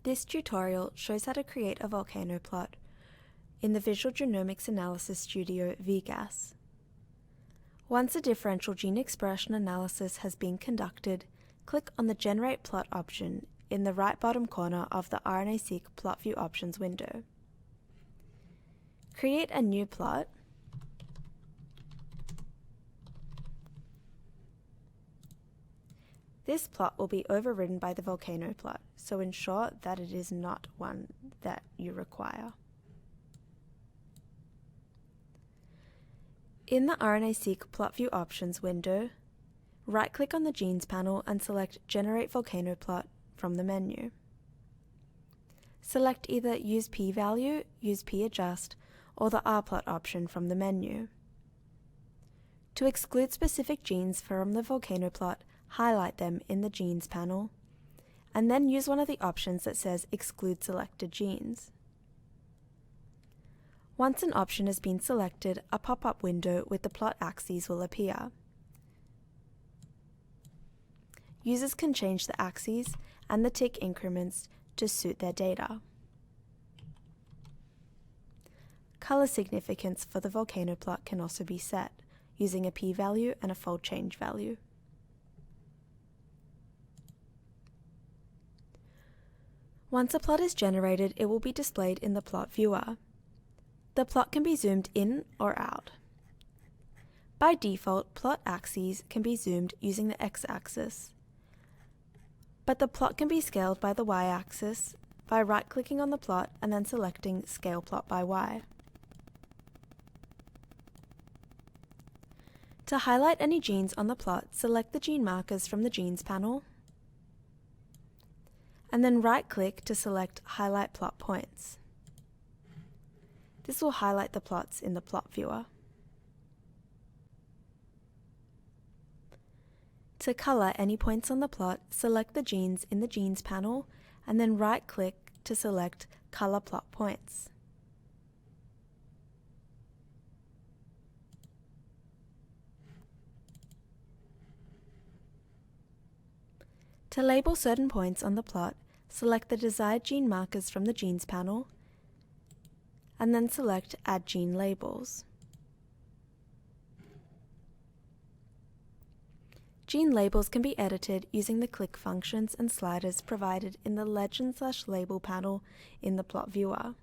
This tutorial shows how to create a volcano plot in the Visual Genomics Analysis Studio VGAS. Once a differential gene expression analysis has been conducted, click on the Generate Plot option in the right bottom corner of the RNAseq Plot View Options window. Create a new plot. This plot will be overridden by the volcano plot, so ensure that it is not one that you require. In the RNAseq Plot View Options window, right-click on the Genes panel and select Generate Volcano Plot from the menu. Select either Use p-value, Use p-adjust, or the rplot option from the menu. To exclude specific genes from the volcano plot, highlight them in the Genes panel, and then use one of the options that says Exclude Selected Genes. Once an option has been selected, a pop-up window with the plot axes will appear. Users can change the axes and the tick increments to suit their data. Color significance for the volcano plot can also be set, using a p-value and a fold change value. Once a plot is generated, it will be displayed in the plot viewer. The plot can be zoomed in or out. By default, plot axes can be zoomed using the x-axis, but the plot can be scaled by the y-axis by right-clicking on the plot and then selecting Scale Plot by Y. To highlight any genes on the plot, select the gene markers from the Genes panel, and then right-click to select Highlight Plot Points. This will highlight the plots in the plot viewer. To color any points on the plot, select the genes in the Genes panel, and then right-click to select Color Plot Points. To label certain points on the plot, select the desired gene markers from the Genes panel, and then select Add Gene Labels. Gene labels can be edited using the click functions and sliders provided in the Legend/Label panel in the plot viewer.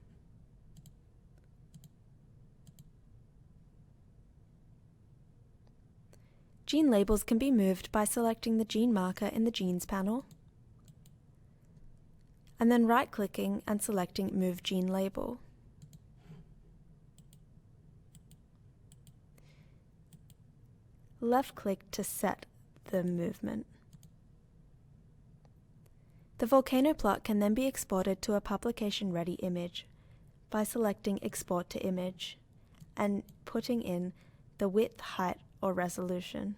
Gene labels can be moved by selecting the gene marker in the Genes panel, and then right-clicking and selecting Move Gene Label. Left-click to set the movement. The volcano plot can then be exported to a publication-ready image by selecting Export to Image and putting in the width, height, or resolution.